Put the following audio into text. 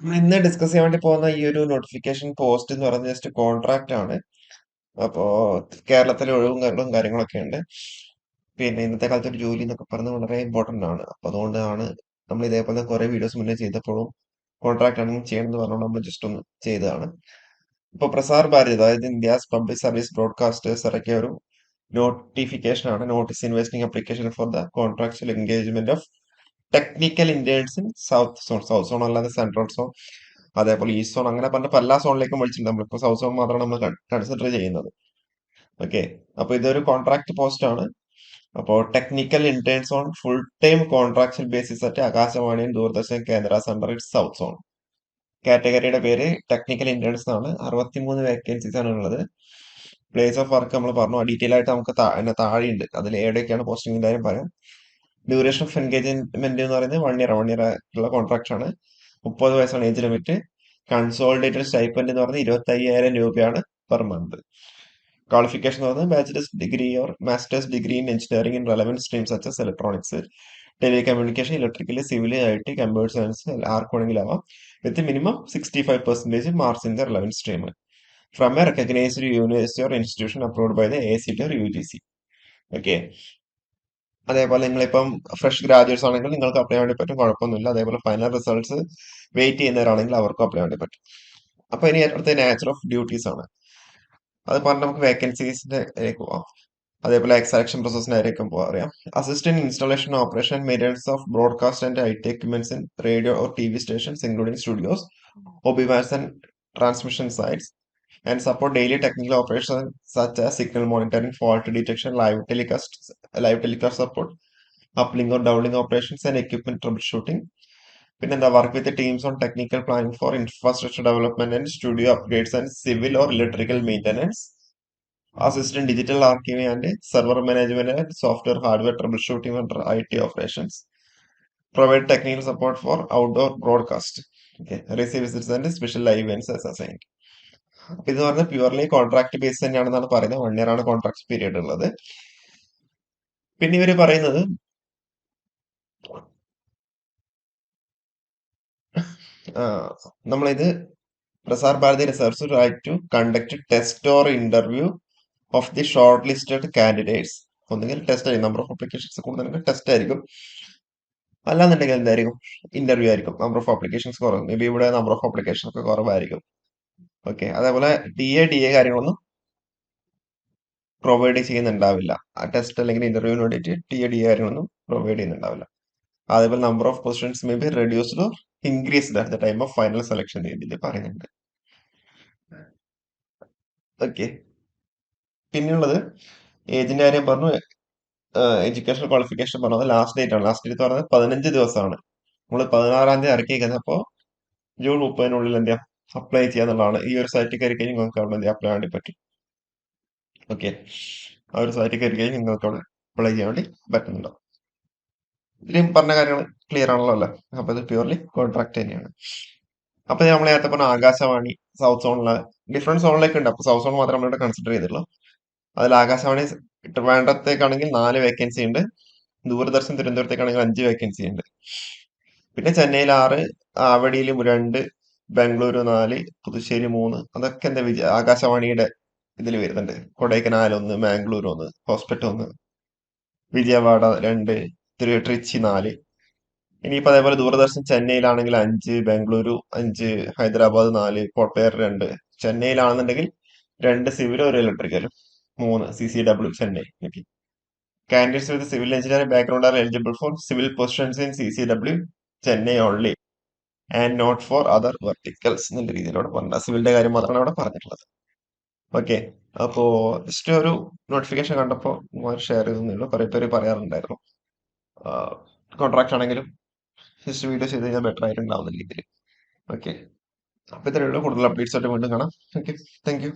നമ്മൾ ഇന്ന് ഡിസ്കസ് ചെയ്യാൻ വേണ്ടി പോകുന്ന ഈ ഒരു നോട്ടിഫിക്കേഷൻ പോസ്റ്റ് എന്ന് പറയുന്നത് ജസ്റ്റ് കോൺട്രാക്റ്റ് ആണ്. അപ്പോ കേരളത്തിലെ ഒഴിവും കാര്യങ്ങളൊക്കെ ഉണ്ട്. പിന്നെ ഇന്നത്തെ കാലത്ത് ഒരു ജോലി എന്നൊക്കെ പറയുന്നത് വളരെ ഇമ്പോർട്ടന്റ് ആണ്. അപ്പൊ അതുകൊണ്ടാണ് നമ്മൾ ഇതേപോലെ കുറെ വീഡിയോസ് മുന്നേ ചെയ്തപ്പോഴും കോൺട്രാക്ട് ആണെങ്കിൽ ചെയ്യണം എന്ന് പറഞ്ഞുകൊണ്ട് നമ്മൾ ജസ്റ്റ് ഒന്ന് ചെയ്തതാണ്. ഇപ്പൊ പ്രസാർ ഭാരതി, അതായത് ഇന്ത്യസ് പബ്ലിക് സർവീസ് ബ്രോഡ്കാസ്റ്റേഴ്സ് ഇറക്കിയ ഒരു നോട്ടിഫിക്കേഷൻ ആണ്, notice investing application for the contractual engagement of technical interns in south zone അല്ലാതെ സെൻട്രൽ സോൺ, അതേപോലെ ഈസ്റ്റ് സോൺ, അങ്ങനെ പറഞ്ഞ എല്ലാ സോണിലേക്കും വിളിച്ചിട്ടുണ്ട്. നമ്മളിപ്പോ സൗത്ത് സോൺ മാത്രമാണ് നമ്മൾ കൺസിഡർ ചെയ്യുന്നത്. ഓക്കെ, അപ്പൊ ഇതൊരു കോൺട്രാക്ട് പോസ്റ്റ് ആണ്. അപ്പോൾ technical interns on full time contractual basis at Akashvani Doordarshan കേന്ദ്രാസ് അണ്ടർ ഇറ്റ് സൗത്ത് സോൺ. കാറ്റഗറിയുടെ പേര് ടെക്നിക്കൽ ഇന്റേൺസ് എന്നാണ്. 63 വേക്കൻസീസ് ആണ് ഉള്ളത്. പ്ലേസ് ഓഫ് വർക്ക് നമ്മൾ പറഞ്ഞു, ഡീറ്റെയിൽ ആയിട്ട് നമുക്ക് താഴെയുണ്ട്, അതിൽ എവിടെയൊക്കെയാണ് പോസ്റ്റിംഗിന്റെ കാര്യം പറയാം. ഡ്യൂറേഷൻ ഓഫ് എൻഗേജ്മെന്റ് എന്ന് പറയുന്നത് 1 ഇയർ ഉള്ള കോൺട്രാക്ട് ആണ്. 30 വയസ്സാണ് ഏജ് ലിമിറ്റ്. കൺസോളിഡേറ്റഡ് സ്റ്റൈപ്പൻഡ് എന്ന് പറയുന്നത് 25,000 രൂപയാണ് പെർ മന്ത്. ക്വാളിഫിക്കേഷൻ എന്ന് പറയുന്നത് bachelors degree or masters degree in engineering in relevant stream such as electronics, telecommunication, electrical, civil, IT, computer science ആർക്കാണെങ്കിലും ആവാം, with minimum 65% marks in the relevant stream from a recognised university or institution approved by the AICTE or UGC. Okay, അതേപോലെ നിങ്ങളിപ്പം fresh graduates ആണെങ്കിൽ നിങ്ങൾക്ക് apply ചെയ്യാൻ വേണ്ടി പറ്റും, കുഴപ്പമൊന്നുമില്ല. അതേപോലെ ഫൈനൽ റിസൾട്ട്സ് വെയിറ്റ് ചെയ്യുന്നവരാണെങ്കിൽ അവർക്കും അപ്ലൈ ചെയ്യാൻ വേണ്ടി പറ്റും. അപ്പൊ ഇനി അടുത്ത നാച്ചർ ഓഫ് ഡ്യൂട്ടീസ് ആണ്. അത് പറഞ്ഞ് നമുക്ക് വേക്കൻസീസിന്റെ പോവാം. അതേപോലെ സെലക്ഷൻ പ്രോസസ്സിനായിരിക്കും പോകാം അറിയാം. Assistant installation operation maintenance of broadcast and IT equipments in radio or TV stations including studios, OBMAS and transmission sites, and support daily technical operations such as signal monitoring, fault detection, live telecast support, uplink or downlink operations and equipment troubleshooting. പിന്നെന്താ, work with teams on technical planning for infrastructure development and studio upgrades and civil or electrical maintenance. Assistant digital archiving and server management and software hardware troubleshooting under IT operations. Provide technical support for outdoor broadcast. Okay. Receive visits and special live events as assigned. അപ്പൊ ഇത് പറഞ്ഞാൽ purely contract base തന്നെയാണെന്നാണ് പറയുന്നത്. 1 year ആണ് contract period ഉള്ളത്. പിന്നെ ഇവര് പറയുന്നത് നമ്മളിത് Prasar Bharati research right to conduct test or interview of the short listed candidates. ഒന്നുകിൽ ടെസ്റ്റ് ആയിരിക്കും, നമ്പർ ഓഫ് അപ്ലിക്കേഷൻസ് കൂടുതലെങ്കിൽ ടെസ്റ്റ് ആയിരിക്കും, അല്ലാന്നുണ്ടെങ്കിൽ എന്തായിരിക്കും, ഇന്റർവ്യൂ ആയിരിക്കും. നമ്പർ ഓഫ് അപ്ലിക്കേഷൻസ് കുറവ്, മേ ബി ഇവിടെ നമ്പർ ഓഫ് അപ്ലിക്കേഷൻ ഒക്കെ കുറവായിരിക്കും. ഓക്കെ, അതേപോലെ DA കാര്യങ്ങളൊന്നും പ്രൊവൈഡ് ചെയ്യുന്നുണ്ടാവില്ല. ആ ടെസ്റ്റ് അല്ലെങ്കിൽ ഇന്റർവ്യൂവിന് വേണ്ടിയിട്ട് DA കാര്യങ്ങളൊന്നും പ്രൊവൈഡ് ചെയ്യുന്നുണ്ടാവില്ല. അതേപോലെ number of positions may be reduced or increased at the time of final selection രീതിയിൽ പറയുന്നുണ്ട്. ഓക്കെ, പിന്നെയുള്ളത് ഏജിന്റെ കാര്യം പറഞ്ഞു. എഡ്യൂക്കേഷൻ ക്വാളിഫിക്കേഷൻ പറഞ്ഞത് ലാസ്റ്റ് ഡേറ്റ് ആണ്. ലാസ്റ്റ് ഡേറ്റ് പറഞ്ഞത് 15 ദിവസമാണ്. നമ്മൾ 16-ാം തീയതി ഇറക്കിയിരിക്കുന്നത്. അപ്പോൾ ജൂൺ 30-നുള്ളിൽ എന്താ അപ്ലൈ ചെയ്യാന്നുള്ളതാണ്. ഈ ഒരു സൈറ്റിൽ കയറി കഴിഞ്ഞാൽ നിങ്ങൾക്ക് അവിടെ എന്ത് അപ്ലൈ ചെയ്യാൻ വേണ്ടി പറ്റും. ഓക്കെ, ആ ഒരു സൈറ്റിൽ കയറി കഴിഞ്ഞാൽ നിങ്ങൾക്ക് അവിടെ അപ്ലൈ ചെയ്യാൻ വേണ്ടി പറ്റുന്നുണ്ടോ. ഇതിലും പറഞ്ഞ കാര്യങ്ങൾ ക്ലിയർ ആണല്ലോ അല്ലേ. അപ്പൊ ഇത് പ്യൂർലി കോൺട്രാക്ട് തന്നെയാണ്. അപ്പൊ നമ്മൾ നേരത്തെ പറഞ്ഞ ആകാശവാണി സൗത്ത് സോണിലെ ഡിഫറെന്റ് സോണിലേക്ക് ഉണ്ട്. അപ്പൊ സൗത്ത് സോൺ മാത്രം നമ്മളിവിടെ കൺസിഡർ ചെയ്തിട്ടുള്ളൂ. അതിൽ ആകാശവാണി ട്രിവാൻഡ്രത്തേക്കാണെങ്കിൽ 4 വേക്കൻസി ഉണ്ട്. ദൂരദർശൻ തിരുവനന്തപുരത്തേക്കാണെങ്കിൽ 5 വേക്കൻസി ഉണ്ട്. പിന്നെ ചെന്നൈയിൽ 6, ആവടിയിൽ 2, ബാംഗ്ലൂർ 4, പുതുശ്ശേരി 3. അതൊക്കെ എന്താ ആകാശവാണിയുടെ ഇതിൽ വരുന്നുണ്ട്. കൊടൈക്കനാൽ 1, മാംഗ്ലൂർ 1, ഹോസ്പിറ്റൽ 1, വിജയവാഡ 2, ട്രിച്ചി 4. ഇനിയിപ്പോ അതേപോലെ ദൂരദർശൻ ചെന്നൈയിലാണെങ്കിൽ 5, ബാംഗ്ലൂരു 5, ഹൈദരാബാദ് 4, കോട്ടയർ 2. ചെന്നൈയിലാണെന്നുണ്ടെങ്കിൽ 2 സിവിലും 1 ഇലക്ട്രിക്കലും, 3 CCW Chennai. Okay, candidates with civil engineering background are eligible for civil positions in CCW Chennai only and not for other verticals എന്നുള്ള രീതിയിലൂടെ പറഞ്ഞ സിവിലിന്റെ കാര്യം മാത്രമാണ് അവിടെ പറഞ്ഞിട്ടുള്ളത്. ഓക്കെ, അപ്പോ ജസ്റ്റ് ഒരു നോട്ടിഫിക്കേഷൻ കണ്ടപ്പോൾ ഷെയർ ചെയ്തെന്നുള്ളൂ. കുറെ പേര് പറയാറുണ്ടായിരുന്നു കോൺട്രാക്ട് ആണെങ്കിലും ജസ്റ്റ് വീഡിയോ ചെയ്ത് കഴിഞ്ഞാൽ ബെറ്റർ ആയിട്ടുണ്ടാവുന്ന രീതിയിൽ. ഓക്കെ, അപ്പൊ ഇത്രയുള്ള കൂടുതൽ അപ്ഡേറ്റ്സ് ആയിട്ട് വീണ്ടും കാണാം. Okay, thank you.